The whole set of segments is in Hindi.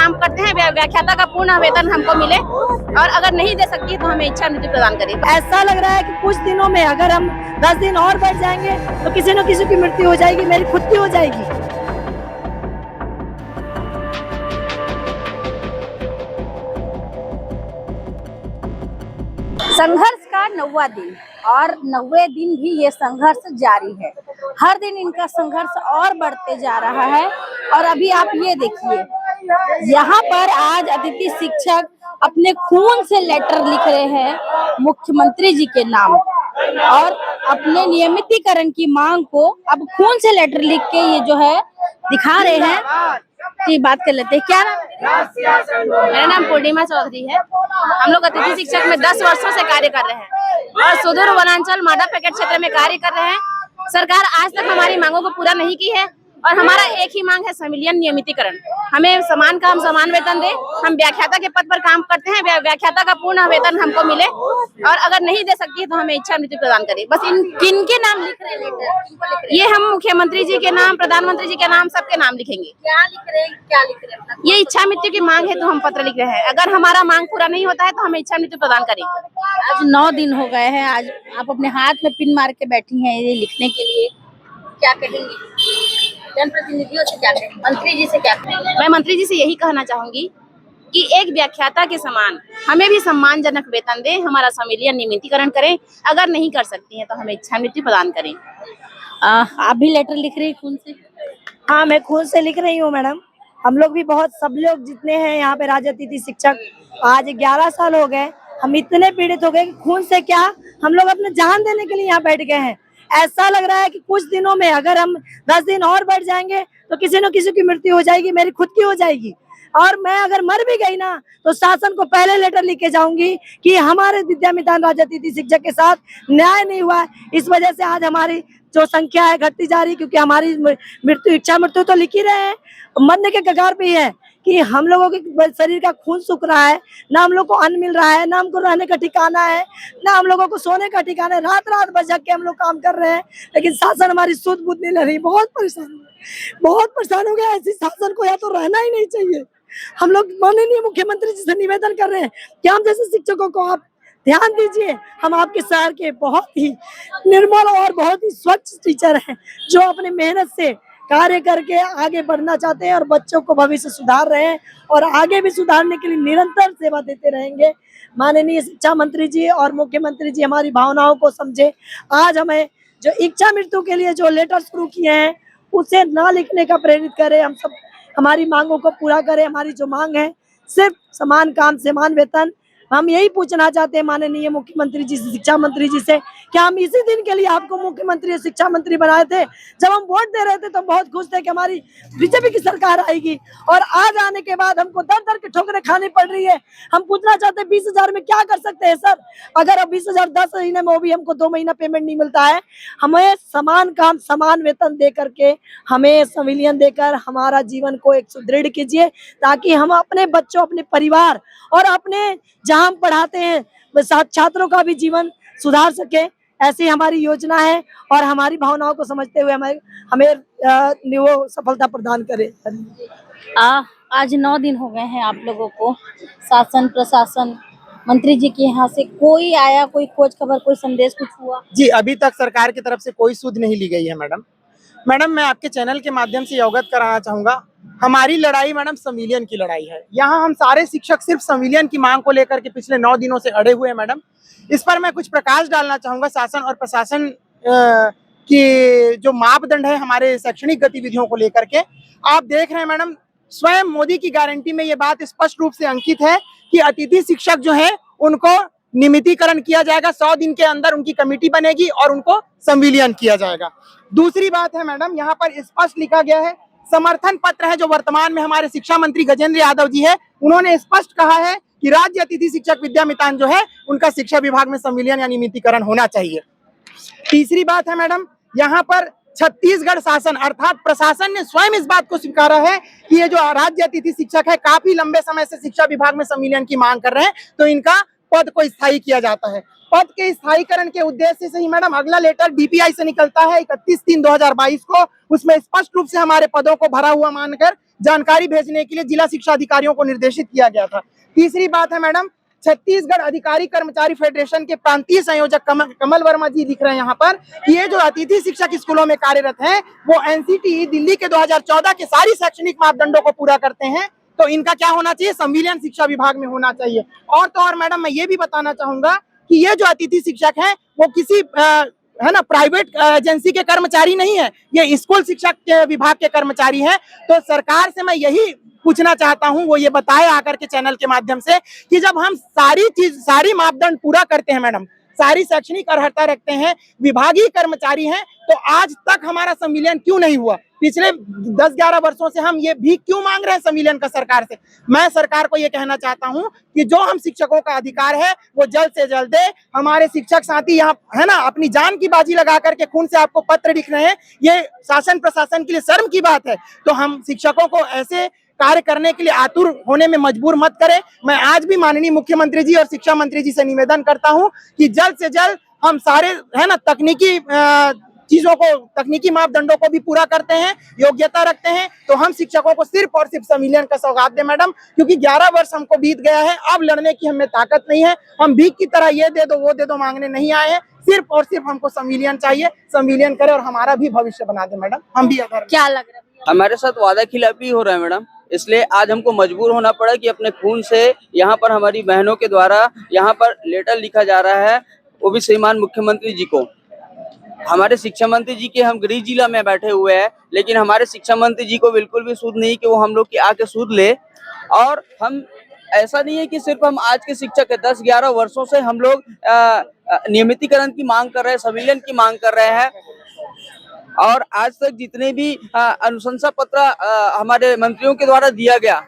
काम करते हैं, व्याख्याता का पूर्ण वेतन हमको मिले और अगर नहीं दे सकती तो हमें इच्छा मृत्यु प्रदान करें। ऐसा लग रहा है कि कुछ दिनों में अगर हम 10 दिन और बढ़ जाएंगे तो किसी न किसी की मृत्यु हो जाएगी, मेरी खुद की हो जाएगी। संघर्ष का 9वां दिन और 9वें दिन भी ये संघर्ष जारी है। हर दिन इनका संघर्ष और बढ़ते जा रहा है। और अभी आप ये देखिए, यहाँ पर आज अतिथि शिक्षक अपने खून से लेटर लिख रहे हैं मुख्यमंत्री जी के नाम और अपने नियमितीकरण की मांग को अब खून से लेटर लिख के ये जो है दिखा रहे हैं। की बात कर लेते हैं, क्या नाम? मेरा नाम पूर्णिमा चौधरी है। हम लोग अतिथि शिक्षक में 10 वर्षों से कार्य कर रहे हैं और सुदूर वनांचल माडा पैकेट क्षेत्र में कार्य कर रहे हैं। सरकार आज तक हमारी मांगों को पूरा नहीं की है और हमारा एक ही मांग है, संविलियन नियमितीकरण। हमें समान काम समान वेतन दे। हम व्याख्याता के पद पर काम करते हैं, व्याख्याता का पूर्ण वेतन हमको मिले और अगर नहीं दे सकती तो हमें इच्छा मृत्यु प्रदान करें। बस किनके नाम लिख रहे हैं लेटर? किनको लिख रहे हैं? ये हम मुख्यमंत्री जी के नाम, प्रधानमंत्री जी के नाम, सबके नाम लिखेंगे। क्या लिख रहे हैं? क्या लिख रहे हैं? ये इच्छा मृत्यु की मांग है तो हम पत्र लिख रहे हैं। अगर हमारा मांग पूरा नहीं होता है तो हमें इच्छा मृत्यु प्रदान करें। आज 9 दिन हो गए हैं। आज आप अपने हाथ में पिन मार के बैठी हैं ये लिखने के लिए, क्या कहेंगी? जनप्रतिनिधियों से क्या कहेंगे? मंत्री जी से क्या कहेंगे? मैं मंत्री जी से यही कहना चाहूंगी कि एक व्याख्याता के समान हमें भी सम्मानजनक वेतन दें, हमारा संविलियन नियमितीकरण करें। अगर नहीं कर सकती हैं तो हमें इच्छा मृत्यु प्रदान करें। आप भी लेटर लिख रही है खून से? हाँ, मैं खून से लिख रही हूँ मैडम। हम लोग भी बहुत, सब लोग जितने हैं यहाँ पे राज्य अतिथि शिक्षक, आज 11 साल हो गए। हम इतने पीड़ित हो गए कि खून से क्या, हम लोग अपने जान देने के लिए यहाँ बैठ गए हैं। ऐसा लग रहा है कि कुछ दिनों में अगर हम 10 दिन और बढ़ जाएंगे तो किसी न किसी की मृत्यु हो जाएगी, मेरी खुद की हो जाएगी। और मैं अगर मर भी गई ना तो शासन को पहले लेटर लिख के जाऊंगी कि हमारे विद्यामितान राज्य अतिथि शिक्षक के साथ न्याय नहीं हुआ है। इस वजह से आज हमारी जो संख्या है घटती जा रही, क्योंकि हमारी मृत्यु, इच्छा मृत्यु तो लिख ही रहे हैं, मरने के कगार पे ही है कि हम लोगों के शरीर का खून सूख रहा है, ना हम लोग को अन्न मिल रहा है, ना हमको रहने का ठिकाना है, ना हम लोगों को सोने का ठिकाना है। रात रात भर जग के हम लोग काम कर रहे हैं, लेकिन शासन हमारी सुध बुध नहीं ले रही। बहुत परेशान हो गया। ऐसी शासन को या तो रहना ही नहीं चाहिए। हम लोग माननीय मुख्यमंत्री जी से निवेदन कर रहे हैं कि हम जैसे शिक्षकों को आप ध्यान दीजिए। हम आपके शहर के बहुत ही निर्मल और बहुत ही स्वच्छ टीचर हैं जो अपनी मेहनत से कार्य करके आगे बढ़ना चाहते हैं और बच्चों को भविष्य सुधार रहे हैं और आगे भी सुधारने के लिए निरंतर सेवा देते रहेंगे। माननीय शिक्षा मंत्री जी और मुख्यमंत्री जी हमारी भावनाओं को समझे। आज हमें जो इच्छा मृत्यु के लिए जो लेटर शुरू किए हैं उसे ना लिखने का प्रेरित करें। हम सब हमारी मांगों को पूरा करें। हमारी जो मांग है सिर्फ समान काम समान वेतन। हम यही पूछना चाहते हैं माननीय मुख्यमंत्री जी से, शिक्षा मंत्री जी से, कि हम इसी दिन के लिए आपको मुख्यमंत्री और शिक्षा मंत्री बनाए थे। जब हम वोट दे रहे थे तो बहुत खुश थे कि हमारी बीजेपी की सरकार आएगी, और आज आने के बाद हमको दर दर की ठोकरें खानी पड़ रही है। हम पूछना चाहते हैं 20,000 में क्या कर सकते हैं सर? अगर अब 20,000 10 महीने में भी हमको 2 महीना पेमेंट नहीं मिलता है। हमें समान काम समान वेतन दे करके, हमें संविलियन देकर हमारा जीवन को एक सुदृढ़ कीजिए, ताकि हम अपने बच्चों, अपने परिवार और अपने जहाँ हम पढ़ाते हैं छात्रों का भी जीवन सुधार सके। ऐसी हमारी योजना है और हमारी भावनाओं को समझते हुए हमें वो सफलता प्रदान करे। आज 9 दिन हो गए हैं आप लोगों को। शासन प्रशासन मंत्री जी के यहाँ से कोई आया, कोई खोज खबर, कोई संदेश कुछ हुआ? जी, अभी तक सरकार की तरफ से कोई सुध नहीं ली गई है मैडम। मैं आपके चैनल के माध्यम से अवगत कराना चाहूंगा, हमारी लड़ाई मैडम संविलियन की लड़ाई है। यहाँ हम सारे शिक्षक सिर्फ संविलियन की मांग को लेकर के पिछले 9 दिनों से अड़े हुए हैं मैडम। इस पर मैं कुछ प्रकाश डालना चाहूंगा। शासन और प्रशासन की जो मापदंड है हमारे शैक्षणिक गतिविधियों को लेकर के, आप देख रहे हैं मैडम, स्वयं मोदी की गारंटी में ये बात स्पष्ट रूप से अंकित है कि अतिथि शिक्षक जो है उनको नियमितीकरण किया जाएगा। 100 दिन के अंदर उनकी कमेटी बनेगी और उनको संविलियन किया जाएगा। दूसरी बात है मैडम, यहाँ पर स्पष्ट लिखा गया है, समर्थन पत्र है जो वर्तमान में हमारे शिक्षा मंत्री गजेंद्र यादव जी है, उन्होंने स्पष्ट कहा है कि राज्य अतिथि शिक्षक विद्यामितान जो है उनका शिक्षा विभाग में संविलियन या नियमितीकरण होना चाहिए। तीसरी बात है मैडम, यहाँ पर छत्तीसगढ़ शासन अर्थात प्रशासन ने स्वयं इस बात को स्वीकारा है कि ये जो राज्य अतिथि शिक्षक है काफी लंबे समय से शिक्षा विभाग में संविलियन की मांग कर रहे हैं, तो इनका पद को स्थायी किया जाता है। पद के स्थायीकरण के उद्देश्य से ही मैडम अगला लेटर डीपीआई से निकलता है 31/3/2022 को। उसमें स्पष्ट रूप से हमारे पदों को भरा हुआ मानकर जानकारी भेजने के लिए जिला शिक्षा अधिकारियों को निर्देशित किया गया था। तीसरी बात है मैडम, छत्तीसगढ़ अधिकारी कर्मचारी फेडरेशन के प्रांतीय संयोजक कमल वर्मा जी लिख रहे हैं यहाँ पर, ये जो अतिथि शिक्षक स्कूलों में कार्यरत हैं वो एनसीटी दिल्ली के 2014 के सारी शैक्षणिक मापदंडों को पूरा करते हैं, तो इनका क्या होना चाहिए, संविलियन शिक्षा विभाग में होना चाहिए। और तो और मैडम मैं ये भी बताना चाहूंगा कि ये जो अतिथि शिक्षक हैं वो किसी है ना प्राइवेट एजेंसी के कर्मचारी नहीं है, ये स्कूल शिक्षक के विभाग के कर्मचारी हैं। तो सरकार से मैं यही पूछना चाहता हूं, वो ये बताए आकर के चैनल के माध्यम से कि जब हम सारी मापदंड पूरा करते हैं मैडम, सारी शैक्षणिक अर्हता रखते हैं, विभागीय कर्मचारी हैं, तो आज तक हमारा संविलियन क्यों नहीं हुआ? पिछले 10-11 वर्षों से हम ये भी क्यों मांग रहे हैं संविलियन का सरकार से? मैं सरकार को ये कहना चाहता हूं कि जो हम शिक्षकों का अधिकार है वो जल्द से जल्द दे। हमारे शिक्षक साथी यहाँ है ना अपनी जान की बाजी लगा करके खून से आपको पत्र लिख रहे हैं, ये शासन प्रशासन के लिए शर्म की बात है। तो हम शिक्षकों को ऐसे कार्य करने के लिए आतुर होने में मजबूर मत करें। मैं आज भी माननीय मुख्यमंत्री जी और शिक्षा मंत्री जी से निवेदन करता हूं कि जल्द से जल्द हम सारे है ना तकनीकी चीजों को, तकनीकी मापदंडों को भी पूरा करते हैं, योग्यता रखते हैं, तो हम शिक्षकों को सिर्फ और सिर्फ संविलियन का सौगात दें मैडम, क्योंकि 11 वर्ष हमको बीत गया है, अब लड़ने की हमें ताकत नहीं है। हम भीख की तरह ये दे दो वो दे दो मांगने नहीं आए हैं, सिर्फ और सिर्फ हमको संविलियन चाहिए। संविलियन करें और हमारा भी भविष्य बना दे मैडम। हम भी अगर क्या लग रहा है हमारे साथ वादा खिलाफी हो रहा है मैडम, इसलिए आज हमको मजबूर होना पड़ा कि अपने खून से यहाँ पर हमारी बहनों के द्वारा यहाँ पर लेटर लिखा जा रहा है, वो भी श्रीमान मुख्यमंत्री जी को। हमारे शिक्षा मंत्री जी के हम गृह जिला में बैठे हुए हैं, लेकिन हमारे शिक्षा मंत्री जी को बिल्कुल भी सूद नहीं कि वो हम लोग की आके सूद ले। और हम ऐसा नहीं है कि सिर्फ हम आज के शिक्षक है, 10-11 वर्षों से हम लोग नियमितीकरण की मांग कर रहे हैं, संविलियन की मांग कर रहे हैं। और आज तक जितने भी अनुशंसा पत्र हमारे मंत्रियों के द्वारा दिया गया,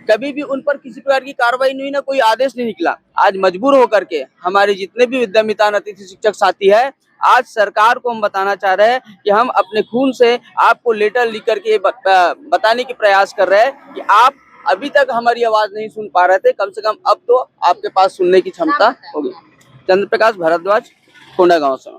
कभी भी उन पर किसी प्रकार की कार्रवाई नहीं हुई, ना कोई आदेश नहीं निकला। आज मजबूर होकर के हमारे जितने भी विद्यामितान अतिथि शिक्षक साथी है, आज सरकार को हम बताना चाह रहे हैं कि हम अपने खून से आपको लेटर लिख करके बताने की प्रयास कर रहे हैं कि आप अभी तक हमारी आवाज नहीं सुन पा रहे थे, कम से कम अब तो आपके पास सुनने की क्षमता होगी। चंद्र प्रकाश भारद्वाज, कोंडागांव से।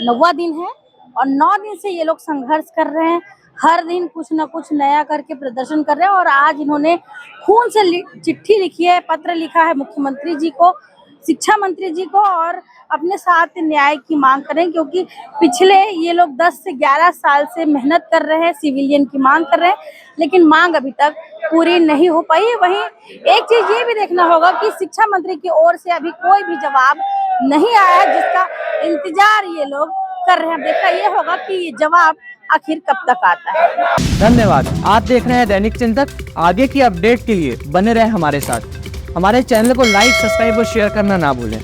9वां दिन है और 9 दिन से ये लोग संघर्ष कर रहे हैं, हर दिन कुछ न कुछ नया करके प्रदर्शन कर रहे हैं। और आज इन्होंने खून से चिट्ठी लिखी है, पत्र लिखा है मुख्यमंत्री जी को, शिक्षा मंत्री जी को, और अपने साथ न्याय की मांग करें, क्योंकि पिछले ये लोग 10 से 11 साल से मेहनत कर रहे हैं, सिविलियन की मांग कर रहे हैं, लेकिन मांग अभी तक पूरी नहीं हो पाई है। वहीं एक चीज ये भी देखना होगा कि शिक्षा मंत्री की ओर से अभी कोई भी जवाब नहीं आया है, जिसका इंतजार ये लोग कर रहे हैं। देखा ये होगा कि ये जवाब आखिर कब तक आता है। धन्यवाद। आप देख रहे हैं दैनिक चिंतक। आगे की अपडेट के लिए बने रहे हमारे साथ। हमारे चैनल को लाइक, सब्सक्राइब और शेयर करना ना भूलें।